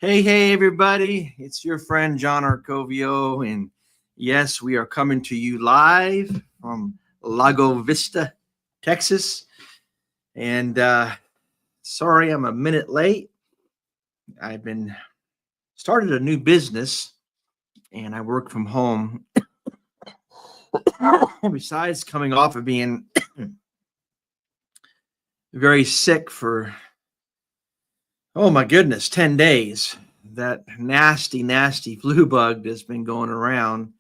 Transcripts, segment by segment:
Hey, everybody. It's your friend, John Arcovio. And yes, we are coming to you live from Lago, Vista, Texas. And sorry, I'm a minute late. I've been started a new business and I work from home. Besides coming off of being very sick for, oh my goodness, 10 days. That nasty flu bug that's been going around,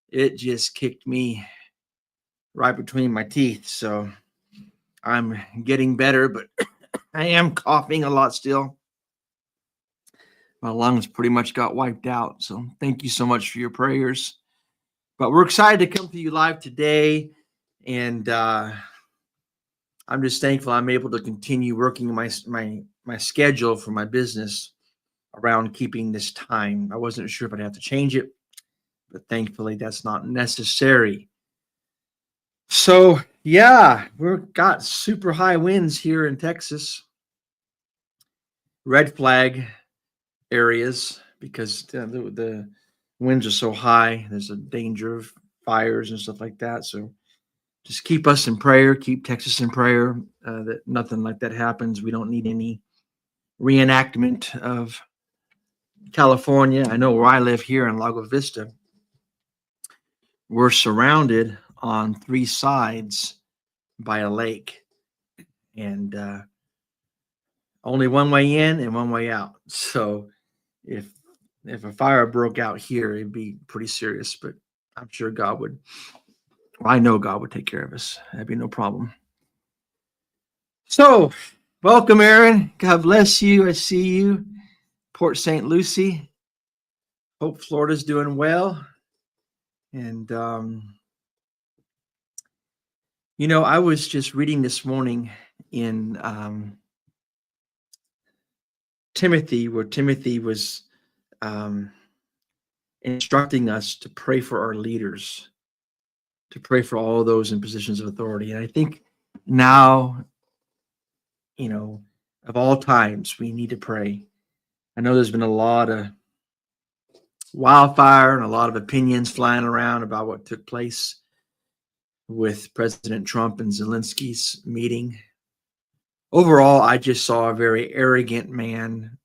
it just kicked me right between my teeth. So I'm getting better, but I am coughing a lot still. My lungs pretty much got wiped out. So thank you so much for your prayers. But we're excited to come to you live today. And I'm just thankful I'm able to continue working my schedule for my business around keeping this time. I wasn't sure if I'd have to change it, but thankfully that's not necessary. So yeah, we've got super high winds here in Texas. Red flag areas because the winds are so high. There's a danger of fires and stuff like that. So just keep us in prayer, keep Texas in prayer, that nothing like that happens. We don't need any reenactment of California. I know where I live here in Lago Vista, we're surrounded on three sides by a lake, and only one way in and one way out. So if a fire broke out here, it'd be pretty serious, but I'm sure God would, well, I know God would take care of us. That'd be no problem. So welcome, Aaron. God bless you. I see you. Port St. Lucie. Hope Florida's doing well. And, I was just reading this morning in Timothy, where Timothy was instructing us to pray for our leaders, to pray for all those in positions of authority. And I think now, of all times, we need to pray. I know there's been a lot of wildfire and a lot of opinions flying around about what took place with President Trump and Zelensky's meeting. Overall, I just saw a very arrogant man,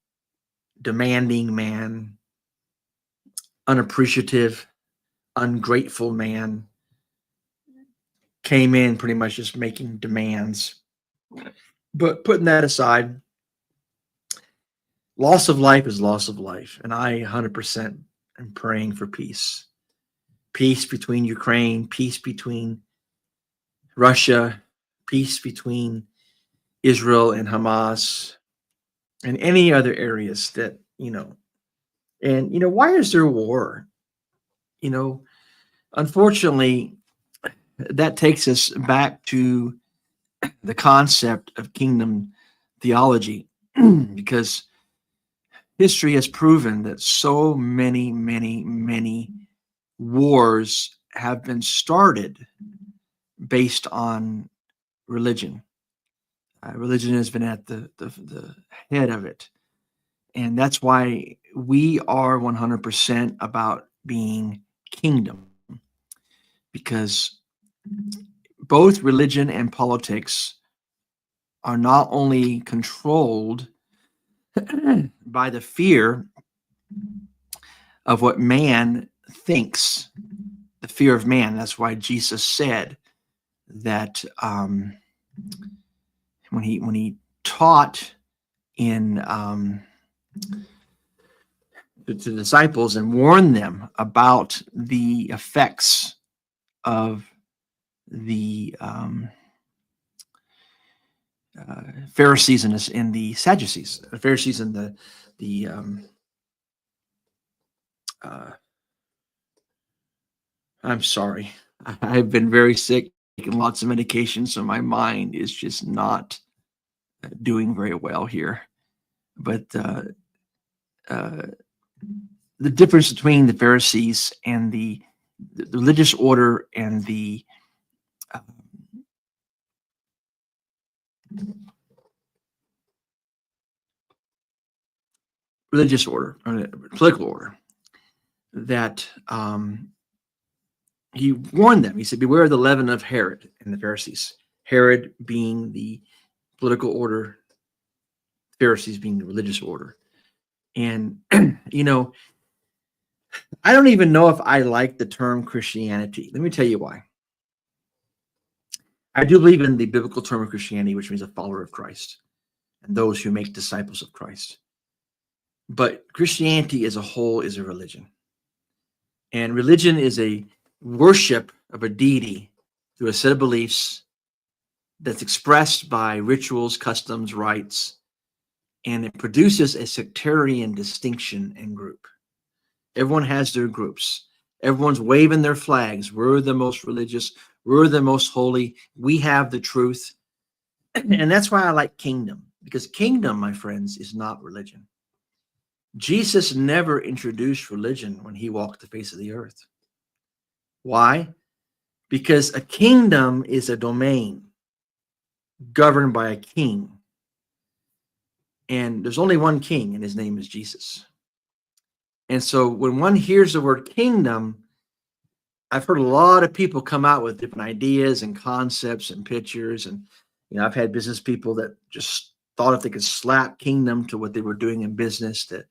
demanding man, unappreciative, ungrateful man, came in pretty much just making demands. But putting that aside, loss of life is loss of life. And I 100% am praying for peace. Peace between Ukraine, peace between Russia, peace between Israel and Hamas, and any other areas that, and, why is there war? Unfortunately, that takes us back to the concept of kingdom theology, because history has proven that so many wars have been started based on religion. Religion has been at the head of it. And that's why we are 100% about being kingdom, because both religion and politics are not only controlled by the fear of what man thinks, the fear of man. That's why Jesus said that when he taught in the disciples and warned them about the effects of the Pharisees and the Sadducees, the Pharisees and the I'm sorry, I've been very sick, taking lots of medication, so my mind is just not doing very well here. But the difference between the Pharisees and the religious order and the religious order, or political order, that he warned them. He said, beware of the leaven of Herod and the Pharisees. Herod being the political order, Pharisees being the religious order. And, you know, I don't even know if I like the term Christianity. Let me tell you why. I do believe in the biblical term of Christianity, which means a follower of Christ and those who make disciples of Christ. But Christianity as a whole is a religion. And religion is a worship of a deity through a set of beliefs that's expressed by rituals, customs, rites, and it produces a sectarian distinction and group. Everyone has their groups. Everyone's waving their flags. We're the most religious. We're the most holy. We have the truth. And that's why I like kingdom, because kingdom, my friends, is not religion. Jesus never introduced religion when he walked the face of the earth. Why? Because a kingdom is a domain governed by a king. And there's only one king, and his name is Jesus. And so when one hears the word kingdom, I've heard a lot of people come out with different ideas and concepts and pictures. And, you know, I've had business people that just thought if they could slap kingdom to what they were doing in business, that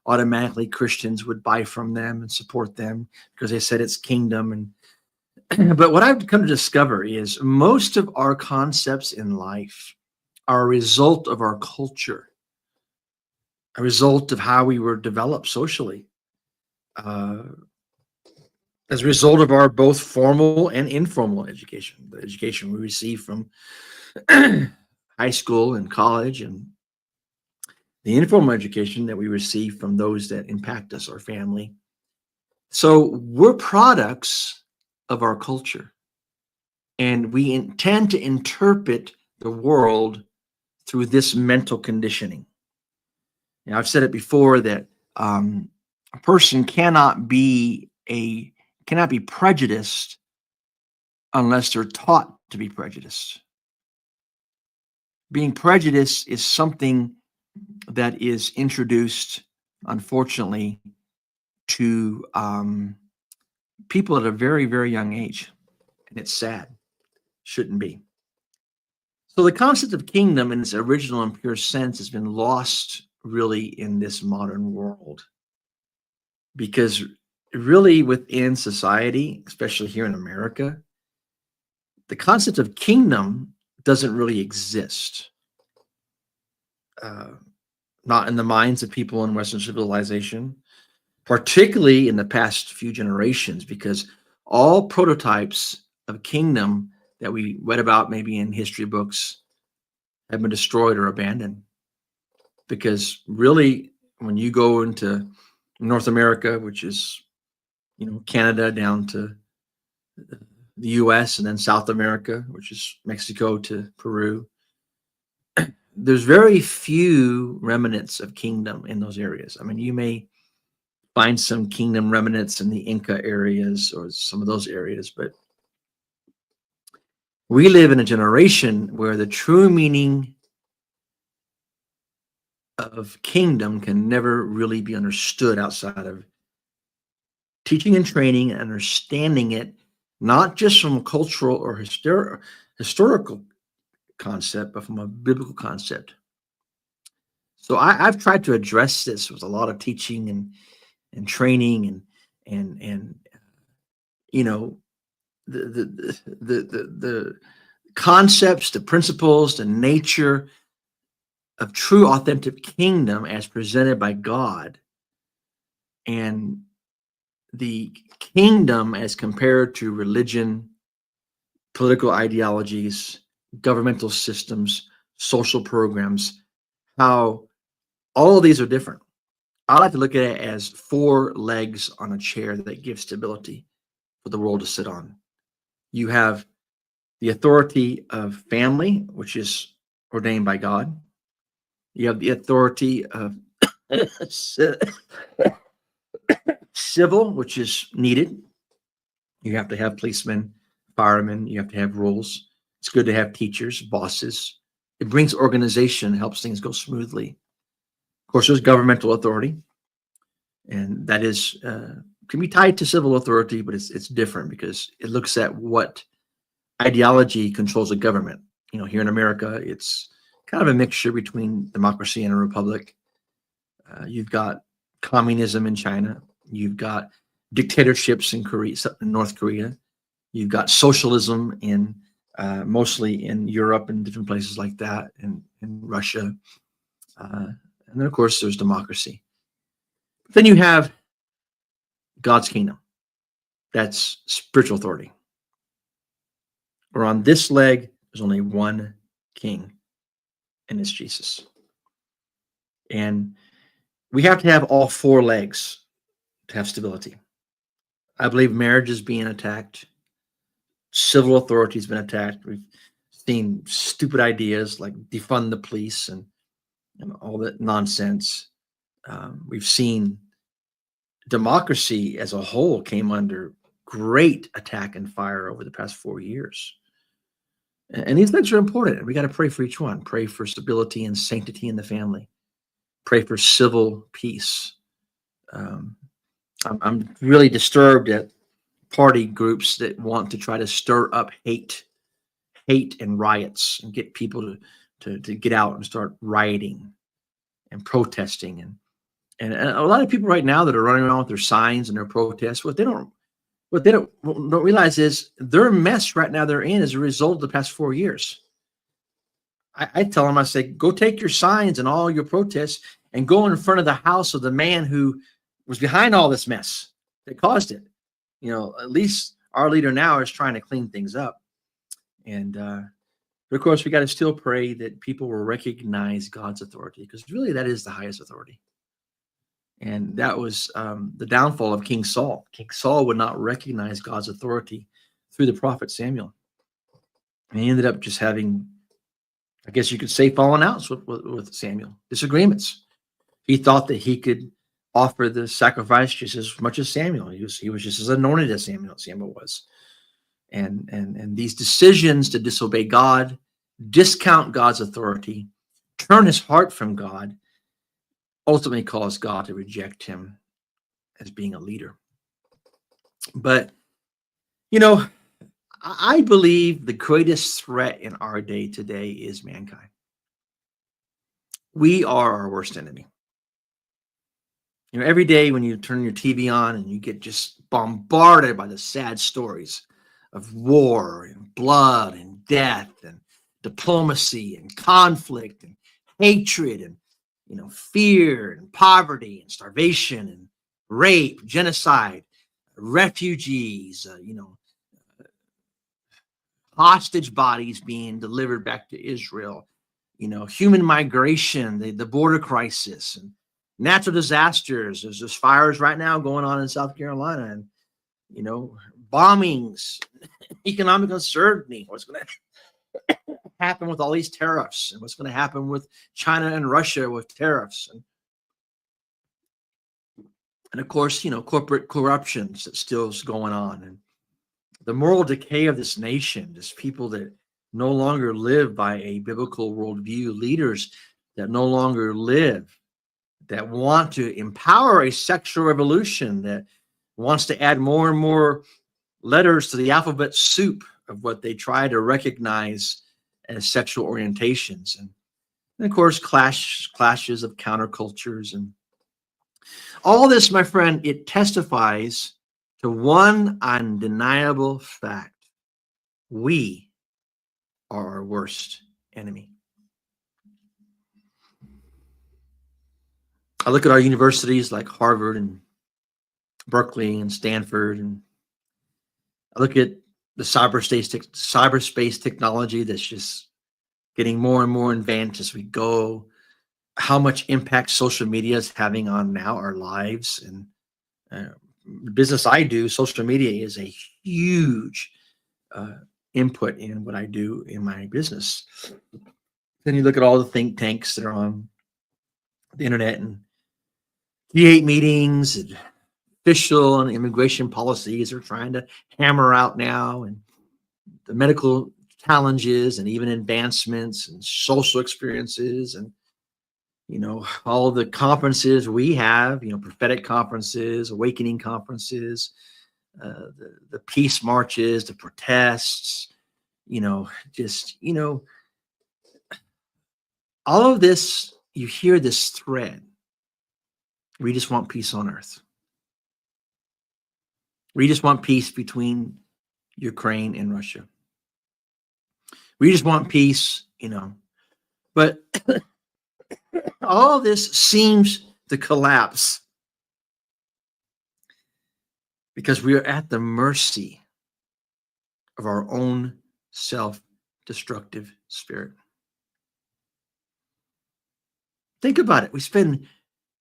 automatically Christians would buy from them and support them because they said it's kingdom. And but what I've come to discover is most of our concepts in life are a result of our culture, a result of how we were developed socially, as a result of our both formal and informal education, the education we receive from high school and college, and the informal education that we receive from those that impact us, our family. So we're products of our culture, and we intend to interpret the world through this mental conditioning. Now, I've said it before that a person cannot be prejudiced unless they're taught to be prejudiced. Being prejudiced is something that is introduced, unfortunately, to people at a very, very young age. And it's sad. Shouldn't be. So the concept of kingdom in its original and pure sense has been lost really in this modern world. Because really within society, especially here in America, the concept of kingdom doesn't really exist. Not in the minds of people in Western civilization, particularly in the past few generations, because all prototypes of kingdom that we read about maybe in history books have been destroyed or abandoned. Because really, when you go into North America, which is, you know, Canada down to the US, and then South America, which is Mexico to Peru, there's very few remnants of kingdom in those areas. I mean, you may find some kingdom remnants in the Inca areas or some of those areas, but we live in a generation where the true meaning of kingdom can never really be understood outside of teaching and training and understanding it, not just from a cultural or historical concept, but from a biblical concept. So I've tried to address this with a lot of teaching and training and you know, the concepts, the principles, the nature of true authentic kingdom as presented by God, and the kingdom as compared to religion, political ideologies, governmental systems, social programs, how all of these are different. I like to look at it as 4 legs on a chair that give stability for the world to sit on. You have the authority of family, which is ordained by God. You have the authority of civil, which is needed. You have to have policemen, firemen. You have to have rules. It's good to have teachers, bosses. It brings organization, helps things go smoothly. course, there's governmental authority, and that is can be tied to civil authority, but it's different because it looks at what ideology controls a government. Here in America, it's kind of a mixture between democracy and a republic. You've got communism in China. You've got dictatorships in North Korea. You've got socialism in mostly in Europe and different places like that, and in Russia. And then, of course, there's democracy. But then you have God's kingdom. That's spiritual authority. Or on this leg, there's only one king, and it's Jesus. And we have to have all four legs to have stability. I believe marriage is being attacked. Civil authority has been attacked. We've seen stupid ideas like defund the police and all that nonsense. We've seen democracy as a whole came under great attack and fire over the past 4 years. And these things are important. We got to pray for each one. Pray for stability and sanctity in the family. Pray for civil peace. I'm really disturbed at party groups that want to try to stir up hate and riots and get people to get out and start rioting and protesting. And a lot of people right now that are running around with their signs and their protests, what they don't realize is their mess right now they're in as a result of the past 4 years. I tell them, I say, go take your signs and all your protests and go in front of the house of the man who was behind all this mess that caused it. At least our leader now is trying to clean things up. And but of course, we got to still pray that people will recognize God's authority, because really that is the highest authority. And that was the downfall of King Saul. King Saul would not recognize God's authority through the prophet Samuel. And he ended up just having, I guess you could say, fallen outs with Samuel, disagreements. He thought that he could offer the sacrifice just as much as Samuel. He was just as anointed as Samuel was. And these decisions to disobey God, discount God's authority, turn his heart from God, ultimately caused God to reject him as being a leader. But, I believe the greatest threat in our day today is mankind. We are our worst enemy. Every day when you turn your TV on and you get just bombarded by the sad stories of war and blood and death and diplomacy and conflict and hatred and fear and poverty and starvation and rape, genocide, refugees, hostage bodies being delivered back to Israel, human migration, the border crisis, and natural disasters. There's just fires right now going on in South Carolina, and bombings, economic uncertainty. What's going to happen with all these tariffs, and what's going to happen with China and Russia with tariffs, and of course, corporate corruption that still is going on, and the moral decay of this nation. Just people that no longer live by a biblical worldview, leaders that no longer live, that want to empower a sexual revolution, that wants to add more and more letters to the alphabet soup of what they try to recognize as sexual orientations. And of course, clashes of countercultures. And all this, my friend, it testifies to one undeniable fact. We are our worst enemy. I look at our universities like Harvard and Berkeley and Stanford, and I look at the cyberspace technology that's just getting more and more advanced as we go, how much impact social media is having on now our lives. And the business I do, social media is a huge input in what I do in my business. Then you look at all the think tanks that are on the internet and G8 meetings and official and immigration policies are trying to hammer out now, and the medical challenges and even advancements and social experiences. And all the conferences we have, prophetic conferences, awakening conferences, the peace marches, the protests, just, all of this, you hear this thread. We just want peace on earth. We just want peace between Ukraine and Russia. We just want peace, but all this seems to collapse because we are at the mercy of our own self-destructive spirit. Think about it. We spend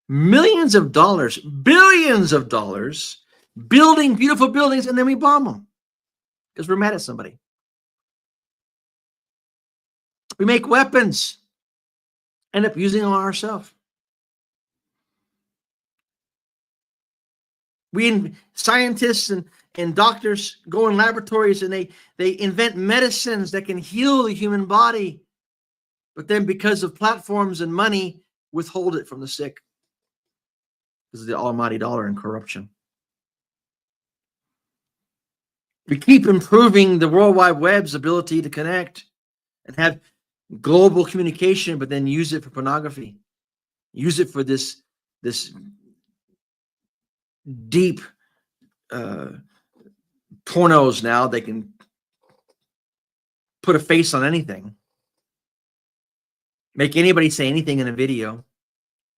millions of dollars, billions of dollars building beautiful buildings, and then we bomb them because we're mad at somebody. We make weapons, end up using them on ourselves. Scientists and doctors go in laboratories and they invent medicines that can heal the human body, but then because of platforms and money, withhold it from the sick because of the almighty dollar and corruption. We keep improving the World Wide Web's ability to connect and have global communication, but then use it for pornography. Use it for this deep pornos now. They can put a face on anything. Make anybody say anything in a video.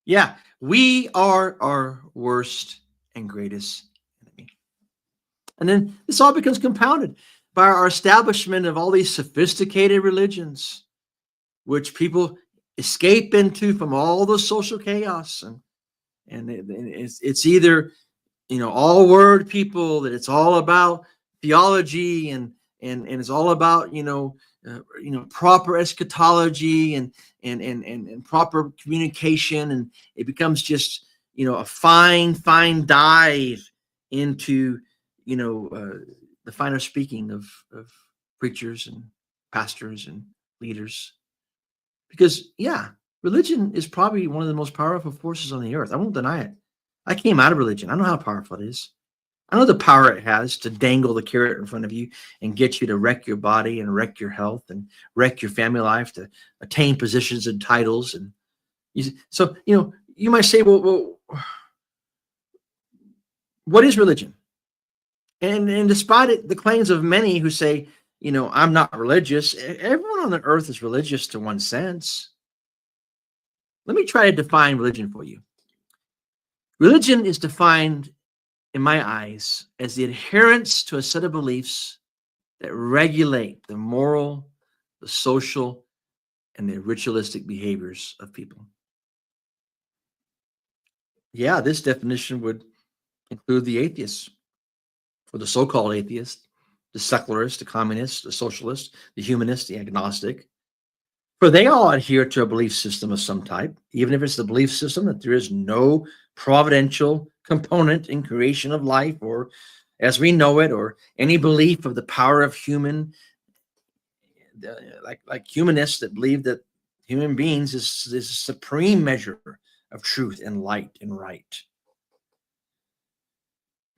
Yeah, we are our worst and greatest enemy. And then this all becomes compounded by our establishment of all these sophisticated religions, which people escape into from all the social chaos. And it's either, all word people, that it's all about theology and it's all about, proper eschatology and proper communication. And it becomes just, a fine dive into, the finer speaking of preachers and pastors and leaders. Because, religion is probably one of the most powerful forces on the earth. I won't deny it. I came out of religion. I know how powerful it is. I know the power it has to dangle the carrot in front of you and get you to wreck your body and wreck your health and wreck your family life to attain positions and titles. And so, you might say, well, what is religion? And despite the claims of many who say, I'm not religious, everyone on the earth is religious to one sense. Let me try to define religion for you. Religion is defined, in my eyes, as the adherence to a set of beliefs that regulate the moral, the social, and the ritualistic behaviors of people. Yeah, this definition would include the atheists, or the so-called atheist, the secularist, the communist, the socialist, the humanist, the agnostic. For they all adhere to a belief system of some type, even if it's the belief system that there is no providential component in creation of life, or as we know it, or any belief of the power of human, like humanists that believe that human beings is a supreme measure of truth and light and right.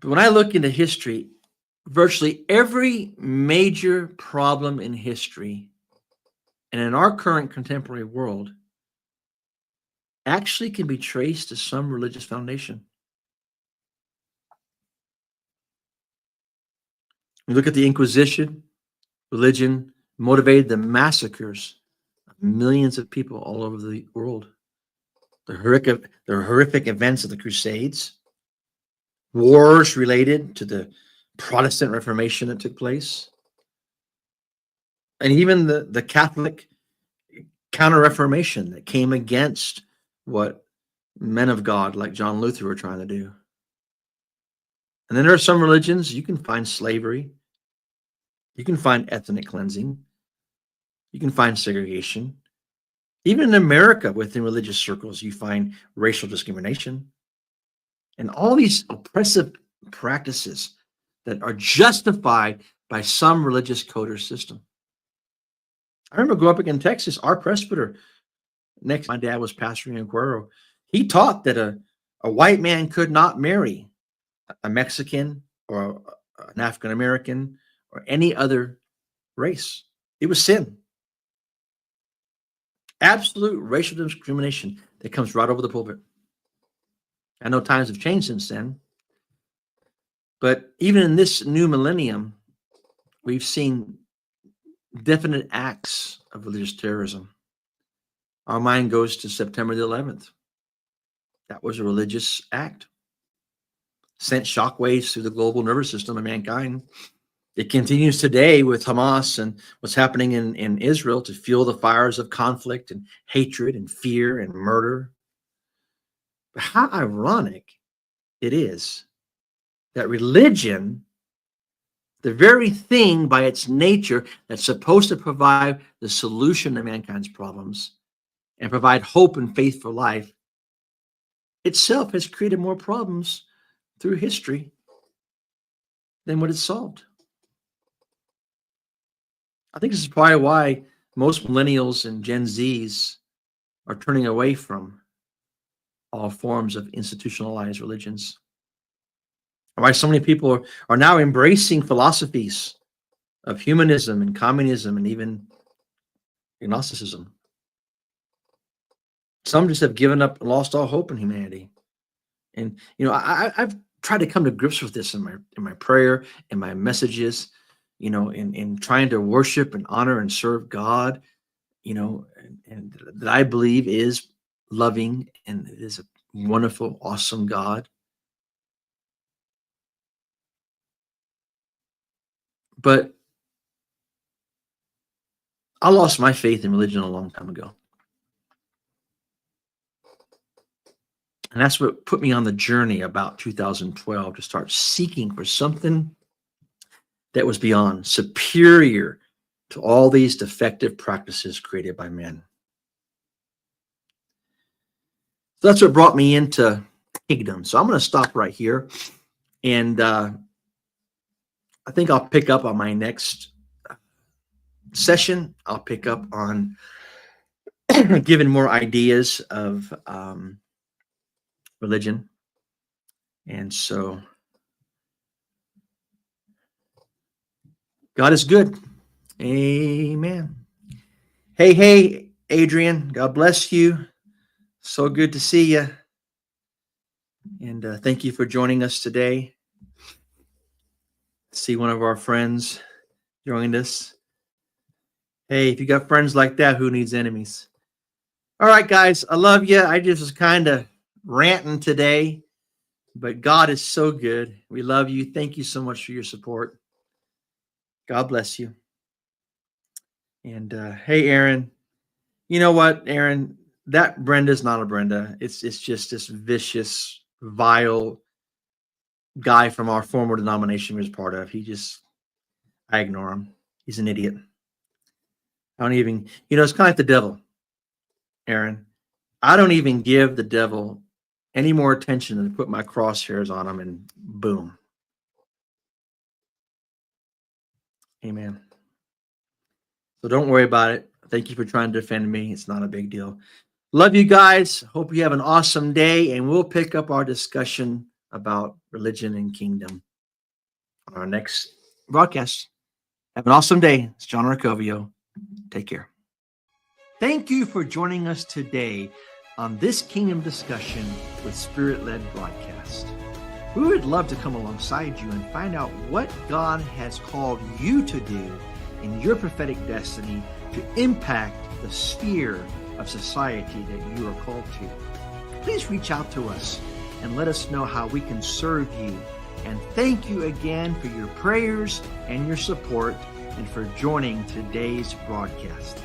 But when I look into history, virtually every major problem in history and in our current contemporary world actually can be traced to some religious foundation. We look at the Inquisition. Religion motivated the massacres of millions of people all over the world. The horrific events of the Crusades, wars related to the Protestant Reformation that took place, and even the Catholic Counter-Reformation that came against what men of God like John Luther were trying to do. And then there are some religions, you can find slavery, you can find ethnic cleansing, you can find segregation. Even in America, within religious circles, you find racial discrimination and all these oppressive practices that are justified by some religious code or system. I remember growing up in Texas, our presbyter Next, my dad was pastoring in Cuero. He taught that a white man could not marry a Mexican or an African American or any other race. It was sin. Absolute racial discrimination that comes right over the pulpit. I know times have changed since then, but even in this new millennium, we've seen definite acts of religious terrorism. Our mind goes to September the 11th. That was a religious act. Sent shockwaves through the global nervous system of mankind. It continues today with Hamas and what's happening in Israel to fuel the fires of conflict and hatred and fear and murder. But how ironic it is that religion, the very thing by its nature that's supposed to provide the solution to mankind's problems and provide hope and faith for life, itself has created more problems through history than what it's solved. I think this is probably why most millennials and Gen Zs are turning away from all forms of institutionalized religions. Why so many people are now embracing philosophies of humanism and communism and even agnosticism. Some just have given up and lost all hope in humanity. And I've tried to come to grips with this in my prayer, in my messages, in trying to worship and honor and serve God, and that I believe is loving and is a wonderful, awesome God. But I lost my faith in religion a long time ago. And that's what put me on the journey about 2012 to start seeking for something that was beyond, superior to all these defective practices created by men. So that's what brought me into kingdom. So I'm going to stop right here. And I think I'll pick up on my next session. I'll pick up on giving more ideas of religion. And so God is good. Amen. Hey, Adrian, God bless you. So good to see you. And thank you for joining us today. See one of our friends joined us. Hey, if you got friends like that, who needs enemies? All right, guys, I love you. I just was kind of ranting today, but God is so good. We love you. Thank you so much for your support. God bless you. And hey, Aaron, you know what, Aaron? That Brenda's not a Brenda. It's just this vicious, vile guy from our former denomination we was part of. I ignore him. He's an idiot. I don't even, it's kind of like the devil, Aaron. I don't even give the devil any more attention than to put my crosshairs on him and boom. Amen. So don't worry about it. Thank you for trying to defend me. It's not a big deal. Love you guys. Hope you have an awesome day, and we'll pick up our discussion about religion and kingdom on our next broadcast. Have an awesome day. It's John Arcovio. Take care. Thank you for joining us today on this Kingdom Discussion with SpiritLed broadcast. We would love to come alongside you and find out what God has called you to do in your prophetic destiny to impact the sphere of society that you are called to. Please reach out to us and let us know how we can serve you. And thank you again for your prayers and your support and for joining today's broadcast.